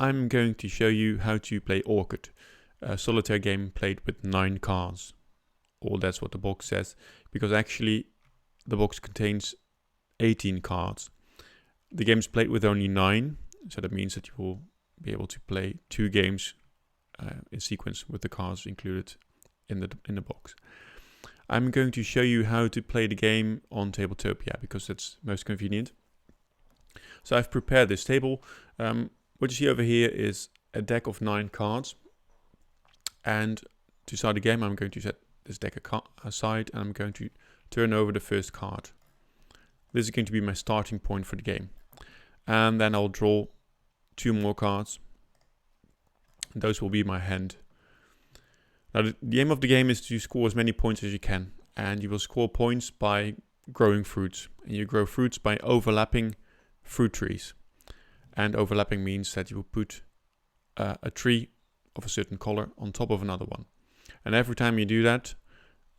I'm going to show you how to play Orchid, a solitaire game played with 9 cards. Or that's what the box says, because actually the box contains 18 cards. The game is played with only 9, so that means that you will be able to play 2 games in sequence with the cards included in the box. I'm going to show you how to play the game on Tabletopia because that's most convenient. So I've prepared this table. What you see over here is a deck of 9 cards, and to start the game I'm going to set this deck aside and I'm going to turn over the first card. This is going to be my starting point for the game, and then I'll draw 2 more cards. Those will be my hand. Now the aim of the game is to score as many points as you can, and you will score points by growing fruits, and you grow fruits by overlapping fruit trees. And overlapping means that you will put a tree of a certain color on top of another one. And every time you do that,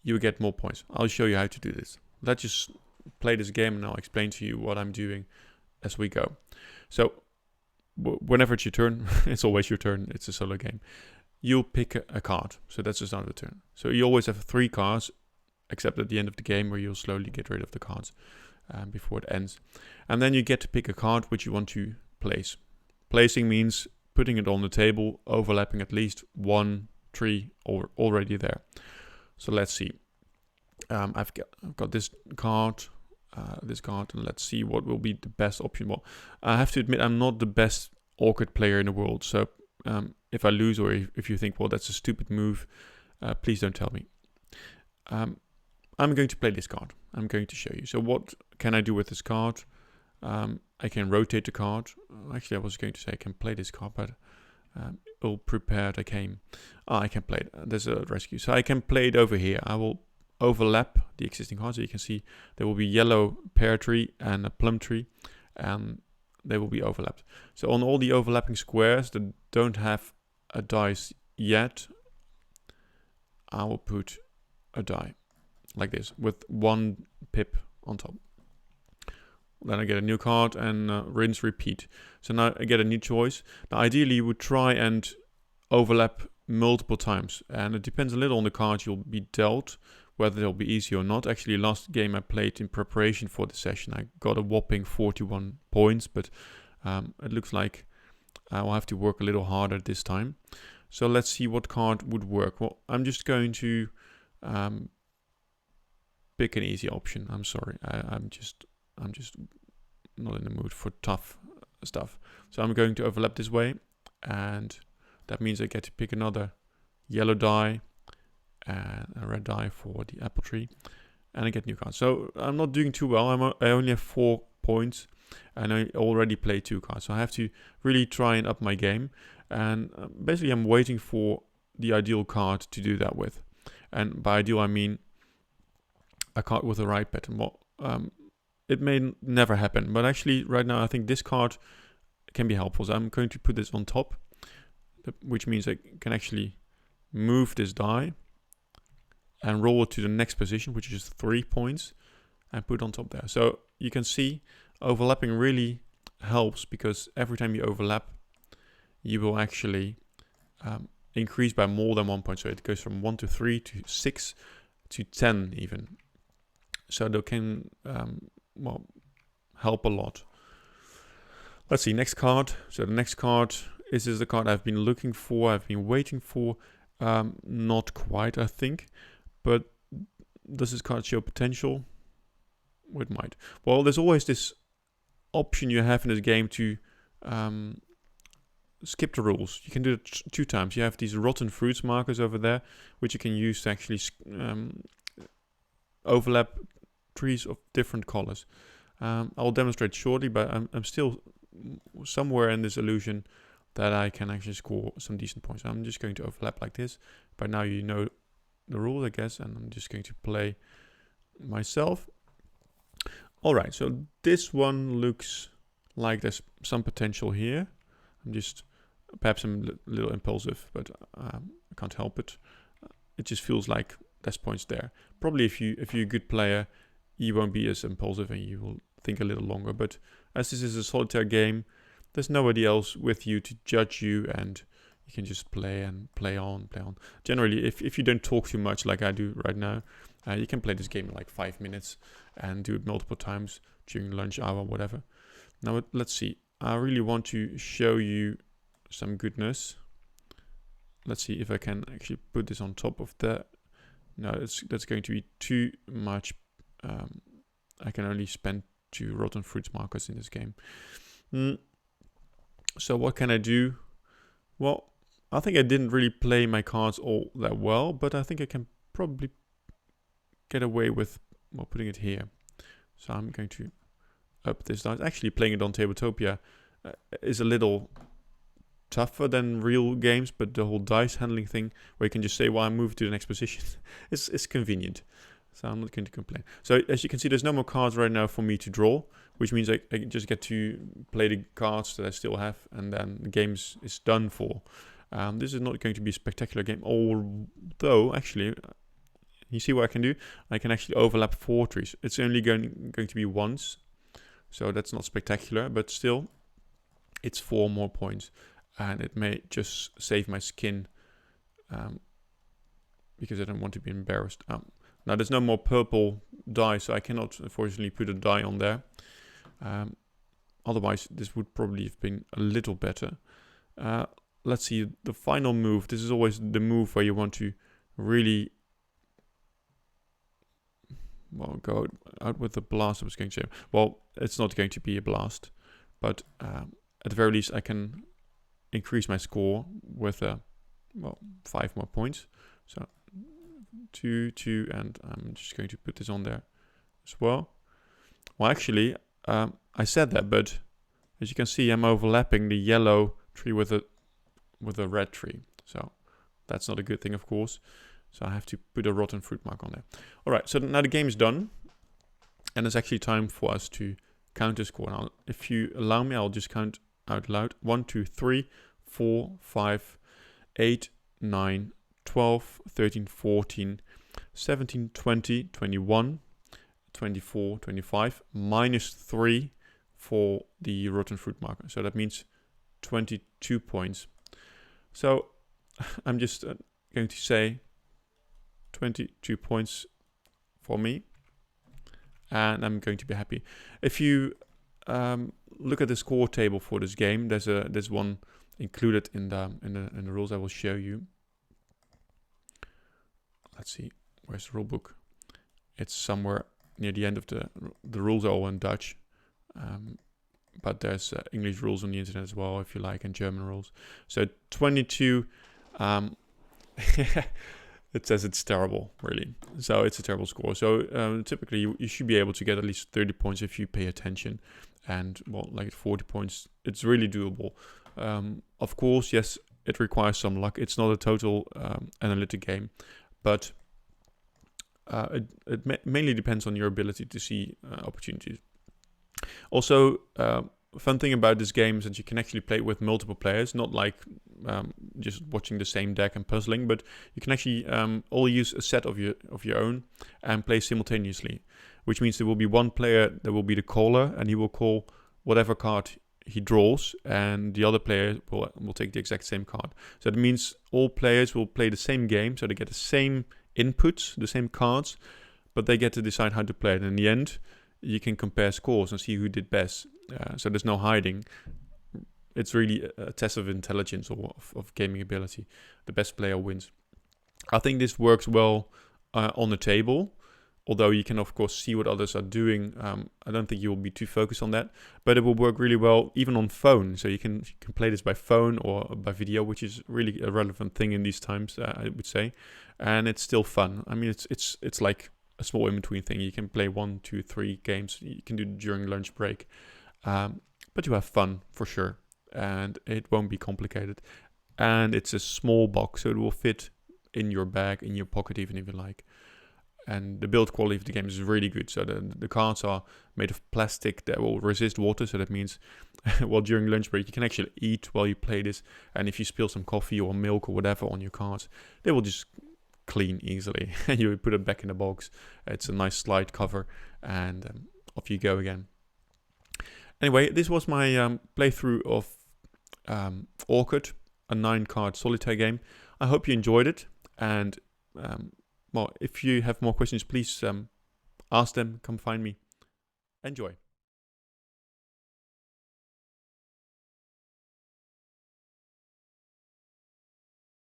you get more points. I'll show you how to do this. Let's just play this game and I'll explain to you what I'm doing as we go. So whenever it's your turn, it's always your turn, it's a solo game, you'll pick a card. So that's the start of the turn. So you always have 3 cards, except at the end of the game where you'll slowly get rid of the cards before it ends. And then you get to pick a card which you want to place. Placing means putting it on the table, overlapping at least 1 tree already there. So let's see. I've got this card, and let's see what will be the best option. Well, I have to admit I'm not the best Orchid player in the world, so if I lose or if you think, well, that's a stupid move, please don't tell me. I'm going to play this card. I'm going to show you. So what can I do with this card? I can rotate the card. Actually, I was going to say I can play this card, but all prepared I came. I can play it. There's a rescue. So I can play it over here. I will overlap the existing cards. So you can see there will be yellow pear tree and a plum tree, and they will be overlapped. So on all the overlapping squares that don't have a dice yet, I will put a die like this with 1 pip on top. Then I get a new card and rinse, repeat. So now I get a new choice. Now ideally you would try and overlap multiple times, and it depends a little on the cards you'll be dealt, whether they'll be easy or not. Actually, last game I played in preparation for the session, I got a whopping 41 points, but it looks like I'll have to work a little harder this time. So let's see what card would work. Well, I'm just going to pick an easy option. I'm sorry, I'm just not in the mood for tough stuff. So I'm going to overlap this way, and that means I get to pick another yellow die and a red die for the apple tree, and I get new cards. So I'm not doing too well. I only have 4 points, and I already played 2 cards. So I have to really try and up my game, and basically I'm waiting for the ideal card to do that with. And by ideal I mean a card with the right pattern. Well, it may never happen, but actually right now I think this card can be helpful. So I'm going to put this on top, which means I can actually move this die and roll it to the next position, which is 3 points, and put it on top there. So you can see overlapping really helps, because every time you overlap, you will actually increase by more than 1 point. So it goes from 1 to 3 to 6 to 10 even. So they can help a lot. Let's see, next card. So the next card is the card I've been looking for, I've been waiting for. Not quite, I think. But does this card show potential? It might. Well, there's always this option you have in this game to skip the rules. You can do it 2 times. You have these rotten fruits markers over there, which you can use to actually overlap trees of different colors. I'll demonstrate shortly, but I'm still somewhere in this illusion that I can actually score some decent points. I'm just going to overlap like this. By now you know the rules, I guess, and I'm just going to play myself. Alright, so this one looks like there's some potential here. Perhaps I'm a little impulsive, but I can't help it. It just feels like there's points there. Probably if you're a good player, you won't be as impulsive and you will think a little longer. But as this is a solitaire game, there's nobody else with you to judge you, and you can just play and play on. Generally, if you don't talk too much like I do right now, you can play this game in like 5 minutes and do it multiple times during lunch hour, whatever. Now let's see. I really want to show you some goodness. Let's see if I can actually put this on top of that. No, that's going to be too much. I can only spend 2 rotten fruits markers in this game. So what can I do? Well, I think I didn't really play my cards all that well, but I think I can probably get away with putting it here. So I'm going to up this down. Actually, playing it on Tabletopia is a little tougher than real games, but the whole dice handling thing, where you can just say, well, I move to the next position, it's convenient. So I'm not going to complain. So as you can see, there's no more cards right now for me to draw, which means I just get to play the cards that I still have, and then the game is done for. This is not going to be a spectacular game, although actually, you see what I can do? I can actually overlap 4 trees. It's only going to be once, so that's not spectacular, but still, it's 4 more points, and it may just save my skin, because I don't want to be embarrassed. Now there's no more purple die, so I cannot unfortunately put a die on there. Otherwise, this would probably have been a little better. Let's see, the final move. This is always the move where you want to really, well, go out with the blast. I was going to say, well, it's not going to be a blast, but at the very least, I can increase my score with 5 more points. So 2, 2, and I'm just going to put this on there as well. Well, actually, I said that, but as you can see, I'm overlapping the yellow tree with a red tree. So that's not a good thing, of course. So I have to put a rotten fruit mark on there. All right, so now the game is done, and it's actually time for us to count the score. Now, if you allow me, I'll just count out loud. 1, 2, 3, 4, 5, 8, 9, 12, 13, 14, 17, 20, 21, 24, 25, minus 3 for the rotten fruit marker. So that means 22 points. So I'm just going to say 22 points for me, and I'm going to be happy. If you look at the score table for this game, there's one included in the rules. I will show you. Let's see, where's the rule book? It's somewhere near the end of the rules are all in Dutch, but there's English rules on the internet as well, if you like, and German rules. So 22, it says it's terrible, really. So it's a terrible score. So typically you should be able to get at least 30 points if you pay attention, and well, like 40 points, it's really doable. Of course, yes, it requires some luck. It's not a total analytic game, but it mainly depends on your ability to see opportunities. Also, fun thing about this game is that you can actually play with multiple players, not like just watching the same deck and puzzling, but you can actually all use a set of your own and play simultaneously, which means there will be one player that will be the caller, and he will call whatever card he draws, and the other player will take the exact same card. So that means all players will play the same game, so they get the same inputs, the same cards, but they get to decide how to play it. And in the end, you can compare scores and see who did best. So there's no hiding. It's really a test of intelligence or of gaming ability. The best player wins. I think this works well on the table, although you can of course see what others are doing. I don't think you will be too focused on that, but it will work really well even on phone. So you can play this by phone or by video, which is really a relevant thing in these times, I would say. And it's still fun. I mean, it's like a small in-between thing. You can play 1, 2, 3 games. You can do it during lunch break. But you have fun for sure. And it won't be complicated. And it's a small box, so it will fit in your bag, in your pocket even if you like. And the build quality of the game is really good. So the cards are made of plastic that will resist water. So that means, well, during lunch break, you can actually eat while you play this. And if you spill some coffee or milk or whatever on your cards, they will just clean easily. And you put it back in the box. It's a nice slide cover, and off you go again. Anyway, this was my playthrough of Orchid, a 9-card solitaire game. I hope you enjoyed it, and well, if you have more questions, please ask them, come find me. Enjoy.